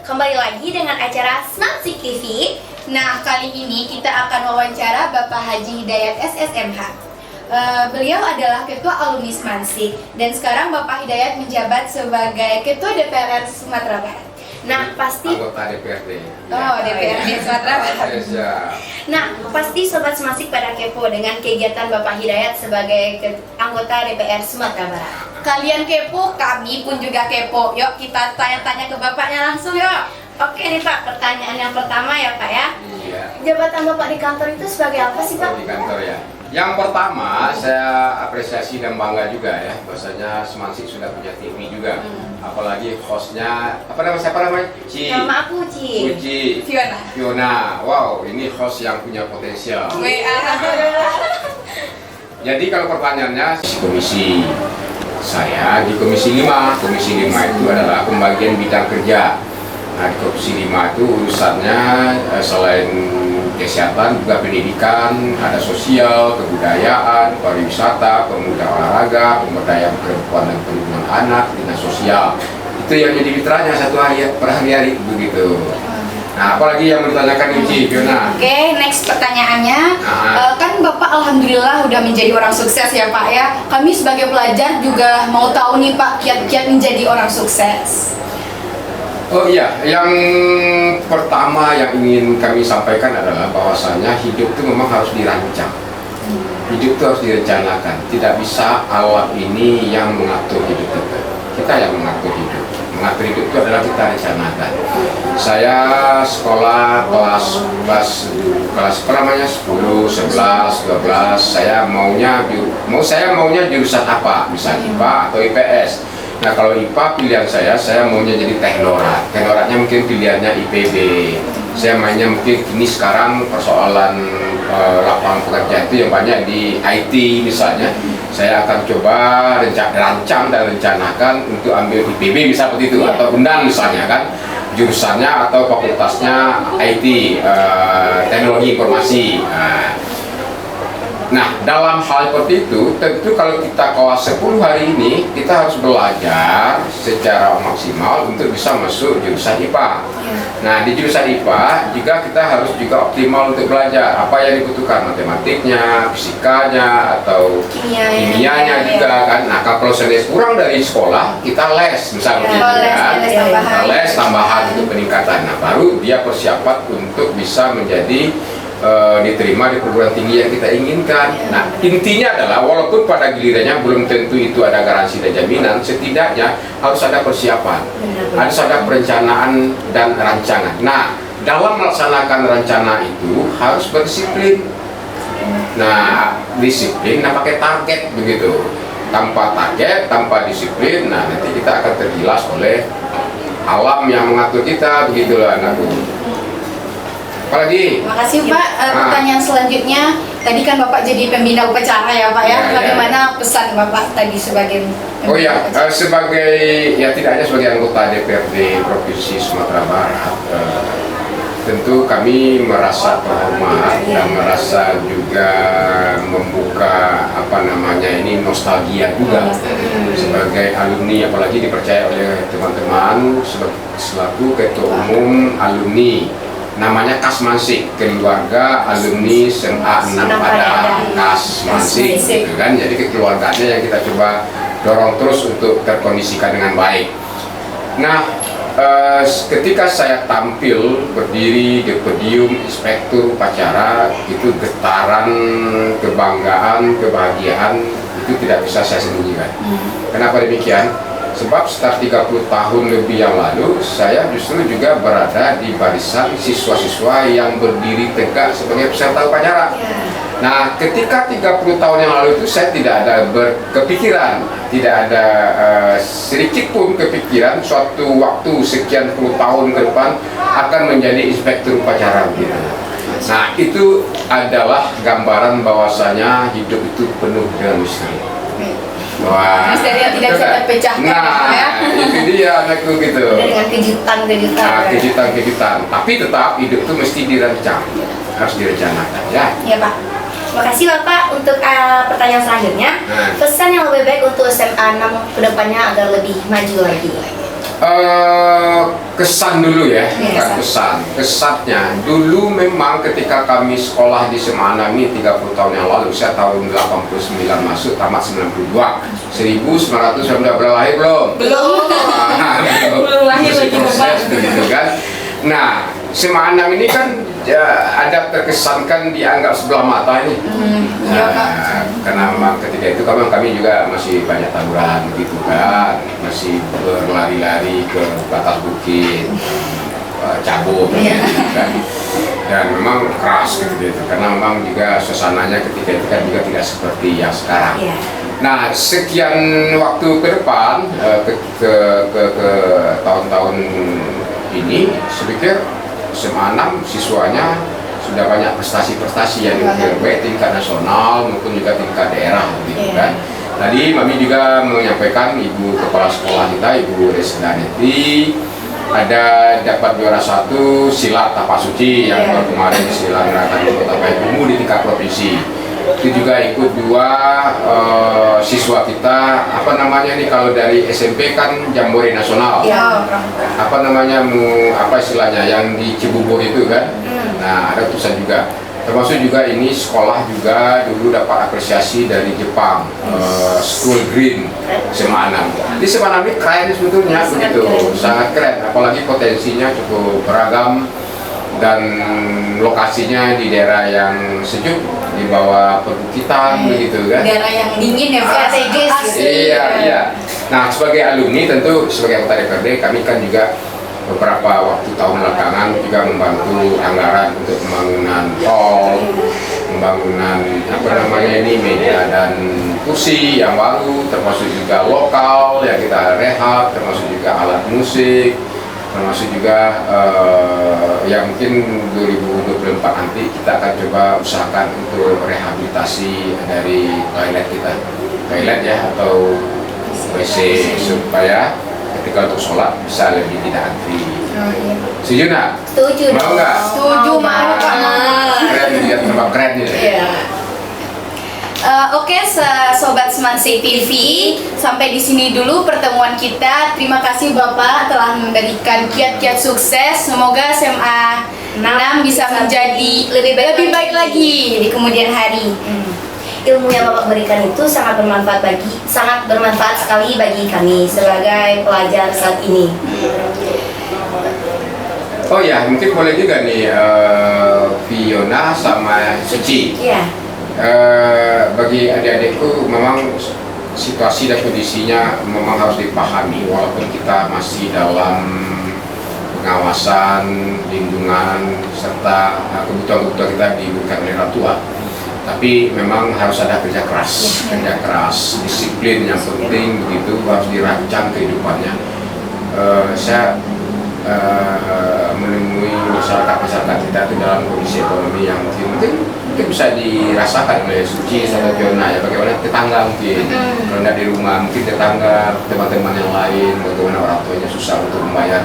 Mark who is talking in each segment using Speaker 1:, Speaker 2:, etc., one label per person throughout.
Speaker 1: Kembali lagi dengan acara Smansik TV. Nah, kali ini kita akan wawancara Bapak Haji Hidayat SSMH. Beliau adalah Ketua Alumni Smansik dan sekarang Bapak Hidayat menjabat sebagai Ketua DPR Sumatera Barat. Nah, pasti
Speaker 2: anggota DPRD.
Speaker 1: Oh, DPRD Sumatera Barat.
Speaker 2: Ya.
Speaker 1: Nah, pasti Sobat Smansik pada kepo dengan kegiatan Bapak Hidayat sebagai anggota DPR Sumatera Barat. Kalian kepo, kami pun juga kepo. Yuk kita tanya-tanya ke Bapaknya langsung yuk. Oke nih Pak, pertanyaan yang pertama ya Pak ya.
Speaker 2: Iya.
Speaker 1: Jabatan Bapak di kantor itu sebagai apa sih Pak?
Speaker 2: Di kantor ya. Yang pertama, saya apresiasi dan bangga juga ya, bahwasanya Smansik sudah punya TV juga. Apalagi hostnya, siapa namanya?
Speaker 1: Nama aku Ci.
Speaker 2: Uci.
Speaker 1: Fiona.
Speaker 2: Fiona. Wow, ini host yang punya potensial. Jadi kalau pertanyaannya, komisi saya di Komisi 5. Komisi 5 itu adalah pembagian bidang kerja. Nah, di Komisi 5 itu urusannya selain kesehatan juga pendidikan, ada sosial, kebudayaan, pariwisata, pemuda olahraga, pemberdayaan perempuan dan perlindungan anak, dinas sosial. Itu yang jadi mitranya satu hari per hari begitu. Nah, apalagi yang ditanyakan Uci, Fiona?
Speaker 1: Oke, next pertanyaannya. Kan Bapak alhamdulillah udah menjadi orang sukses ya Pak ya. Kami sebagai pelajar juga mau tahu nih Pak kiat-kiat menjadi orang sukses.
Speaker 2: Oh iya, yang pertama yang ingin kami sampaikan adalah bahwasanya hidup itu memang harus dirancang. Hidup itu harus direncanakan. Tidak bisa alat ini yang mengatur hidup kita. Kita yang mengatur hidup. Mengatur hidup itu adalah kita rencanakan. Saya sekolah kelas 10, 11, 12. Saya maunya jurusan apa? Misalnya IPA atau IPS. Nah, kalau IPA pilihan saya maunya jadi teknorat. Teknoratnya mungkin pilihannya IPB. Saya mainnya mungkin ini sekarang persoalan lapangan pekerjaan itu yang banyak di IT misalnya. Saya akan coba rancang dan rencanakan untuk ambil IPB bisa seperti itu, atau Undang misalnya kan, jurusannya atau fakultasnya IT, teknologi informasi. Nah, dalam hal seperti itu, tentu kalau kita kelas 10 hari ini, kita harus belajar secara maksimal untuk bisa masuk jurusan IPA. Nah, di jurusan IPA juga kita harus juga optimal untuk belajar apa yang dibutuhkan, matematiknya, fisikanya, atau kimianya juga kan. Nah, kalau semester kurang dari sekolah, kita les misalnya les tambahan untuk peningkatan. Nah, baru dia persiapan untuk bisa menjadi diterima di perguruan tinggi yang kita inginkan. Nah, intinya adalah walaupun pada gilirannya belum tentu itu ada garansi dan jaminan, setidaknya harus ada persiapan, harus ada perencanaan dan rancangan. Nah, dalam melaksanakan rencana itu harus berdisiplin. Nah, disiplin, pakai target begitu. Tanpa target, tanpa disiplin, nah nanti kita akan tergilas oleh alam yang mengatur kita, begitulah anakku. Apalagi?
Speaker 1: Makasih Pak. Pertanyaan selanjutnya, tadi kan Bapak jadi pembina upacara ya Pak ya. Bagaimana pesan Bapak tadi sebagai
Speaker 2: Oh ya, sebagai tidak hanya sebagai anggota DPRD Provinsi Sumatera Barat, tentu kami merasa terhormat dan merasa juga membuka ini nostalgia juga sebagai alumni, apalagi dipercaya oleh teman-teman selaku ketua umum alumni. Namanya Kasmansik, keluarga alumni SMA 6 Padang, Kasmansik, gitu kan. Jadi kekeluargaannya yang kita coba dorong terus untuk terkondisikan dengan baik. Nah, ketika saya tampil berdiri di podium inspektur upacara, itu getaran kebanggaan, kebahagiaan itu tidak bisa saya sembunyikan. Kenapa demikian? Sebab sekitar 30 tahun lebih yang lalu, saya justru juga berada di barisan siswa-siswa yang berdiri tegak sebagai peserta upacara. Nah, ketika 30 tahun yang lalu itu saya tidak ada berkepikiran, tidak ada sedikit pun kepikiran suatu waktu sekian puluh tahun ke depan akan menjadi inspektur upacara gitu. Nah, itu adalah gambaran bahwasanya hidup itu penuh dengan misteri. Wah,
Speaker 1: misteri yang tidak bisa terpecahkan.
Speaker 2: Nah, itu dia anakku gitu.
Speaker 1: Dengan kejutan-kejutan.
Speaker 2: Nah, kejutan-kejutan. Tapi tetap hidup itu mesti dirancang, harus direncanakan ya.
Speaker 1: Iya Pak. Terima kasih Bapak untuk pertanyaan selanjutnya. Pesan yang lebih baik untuk SMA 6 kedepannya agar lebih maju lagi.
Speaker 2: Kesan dulu ya, bukan pesan. Kesannya dulu memang ketika kami sekolah di SMA 6 ini 30 tahun yang lalu, saya tahun 89 masuk, tamat 92. 1990 sudah lahir belum?
Speaker 1: Belum.
Speaker 3: Belum lahir
Speaker 2: Masih
Speaker 3: lagi,
Speaker 2: proses
Speaker 3: Bapak.
Speaker 2: begitu kan. Nah, SMA 6 ini kan ada terkesankan dianggap sebelah mata ini.
Speaker 1: Iya, Kak.
Speaker 2: Karena memang ketika itu kami juga masih banyak tawuran gitu kan, masih berlari-lari ke batas bukit, cabut gitu kan. Dan memang keras gitu, karena memang juga suasananya ketika itu kan juga tidak seperti yang sekarang.
Speaker 1: Iya.
Speaker 2: Nah, sekian waktu ke depan, ke tahun-tahun ini, saya pikir SMA 6 siswanya sudah banyak prestasi-prestasi yang baik tingkat nasional maupun juga tingkat daerah gitu kan. Tadi Mami juga menyampaikan Ibu Kepala Sekolah kita, Ibu Resdaneti, ada dapat juara 1 silat tapak suci yang baru kemarin diselenggarakan di Kota Payakumbuh di tingkat provinsi. Itu juga ikut 2 siswa kita, apa namanya nih kalau dari SMP kan Jambore Nasional.
Speaker 1: Ya.
Speaker 2: Apa namanya, apa istilahnya yang di Cibubur itu kan. Nah, ada tulisan juga. Termasuk juga ini sekolah juga dulu dapat apresiasi dari Jepang, School Green SMA 6. Di SMA 6 ini keren sebetulnya begitu, sangat keren. Apalagi potensinya cukup beragam dan lokasinya di daerah yang sejuk di bawah perbukitan begitu kan.
Speaker 1: Daerah yang dingin ya, strategis gitu.
Speaker 2: Iya. Nah, sebagai alumni tentu sebagai anggota DPRD kami kan juga beberapa waktu tahun belakangan juga membantu anggaran untuk pembangunan tol, pembangunan apa namanya ini meja dan kursi yang baru, termasuk juga lokal yang kita rehab, termasuk juga alat musik, termasuk juga yang mungkin 2024 nanti kita akan coba usahakan untuk rehabilitasi dari toilet ya atau WC supaya ketika untuk sholat bisa lebih tidak antri. Setuju nggak?
Speaker 1: Setuju.
Speaker 2: Mau nggak?
Speaker 1: Setuju, mau Kak.
Speaker 2: Keren lihat tempat keren nih.
Speaker 1: Iya. Oke, Sobat Semansi TV, sampai di sini dulu pertemuan kita. Terima kasih Bapak telah memberikan kiat-kiat sukses. Semoga SMA 6 bisa menjadi lebih baik lagi di kemudian hari.
Speaker 3: Ilmu yang Bapak berikan itu sangat bermanfaat sekali bagi kami sebagai pelajar saat ini.
Speaker 2: Oh ya, mungkin boleh juga nih Fiona sama Suci.
Speaker 3: Iya.
Speaker 2: Bagi adik-adikku memang situasi dan kondisinya memang harus dipahami walaupun kita masih dalam pengawasan, lindungan serta kebutuhan-kebutuhan kita diberikan oleh orang tua. Tapi memang harus ada kerja keras, disiplin yang penting begitu, harus dirancang kehidupannya. Saya menemui masyarakat kita itu dalam kondisi ekonomi yang mungkin bisa dirasakan oleh Suci atau Fiona ya, bagaimana tetangga mungkin kalau tidak di rumah, mungkin tetangga, teman-teman yang lain, bagaimana orang tuanya susah untuk membayar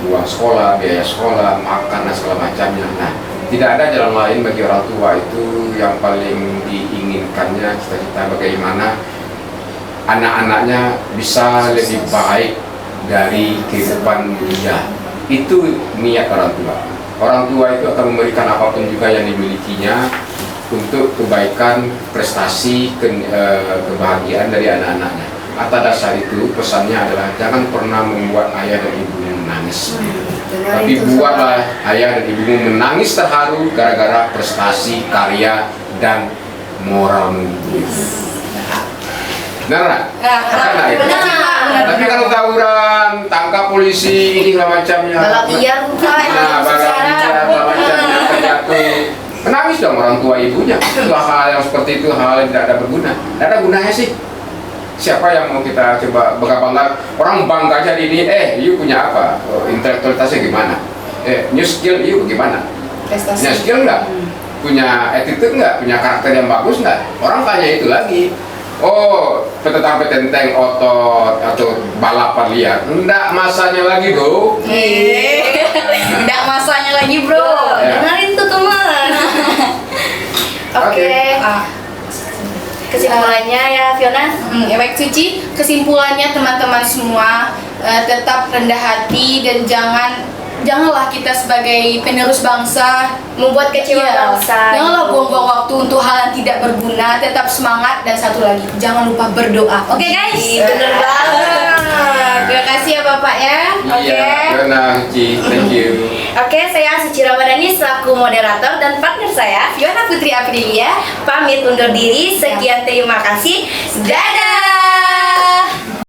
Speaker 2: uang sekolah, biaya sekolah, makan dan segala macamnya. Nah, tidak ada jalan lain bagi orang tua itu yang paling diinginkannya cita-cita bagaimana anak-anaknya bisa lebih baik dari kehidupan dunia. Itu niat orang tua. Orang tua itu akan memberikan apapun juga yang dimilikinya untuk kebaikan, prestasi, kebahagiaan dari anak-anaknya. Atas dasar itu pesannya adalah jangan pernah membuat ayah dan ibumu menangis. Tapi buatlah ayah dan ibumu menangis terharu gara-gara prestasi, karya, dan moralmu. Benar nggak?
Speaker 1: Benar.
Speaker 2: Tapi kalau tawuran, tangkap polisi, ini segala macamnya.
Speaker 3: Balap liar bukan.
Speaker 2: Nah, balap liar, segala macamnya, terjatuh. Menangis dong orang tua ibunya. Itu hal yang seperti itu, hal yang tidak ada berguna. Tidak ada gunanya sih. Siapa yang mau kita coba bangga-bangga? Orang bangga aja di ini, you punya apa? Intelektualitasnya gimana? New skill you bagaimana? Punya skill nggak? Punya attitude nggak? Punya karakter yang bagus nggak? Orang tanya itu lagi. Oh, petentang-petenteng otot atau balapan liar. Nggak masanya lagi bro.
Speaker 1: Nggak masanya lagi bro.
Speaker 2: Ya.
Speaker 3: Dengerin tuh teman.
Speaker 1: Oke.
Speaker 3: Kesimpulannya ya Fiona.
Speaker 1: Ya baik Suci, kesimpulannya teman-teman semua tetap rendah hati dan janganlah kita sebagai penerus bangsa
Speaker 3: Membuat kecewa bangsa.
Speaker 1: Janganlah buang-buang waktu untuk hal yang tidak berguna. Tetap semangat dan satu lagi, jangan lupa berdoa. Oke guys?
Speaker 3: Bener banget.
Speaker 1: Terima kasih ya Bapak ya.
Speaker 2: Iya, Fiona, Uci, thank you.
Speaker 3: Oke, saya Suci Ramadhani selaku moderator dan partner saya
Speaker 1: Fiona Putri Aprilia.
Speaker 3: pamit undur diri. Sekian, terima kasih.
Speaker 1: Dadah.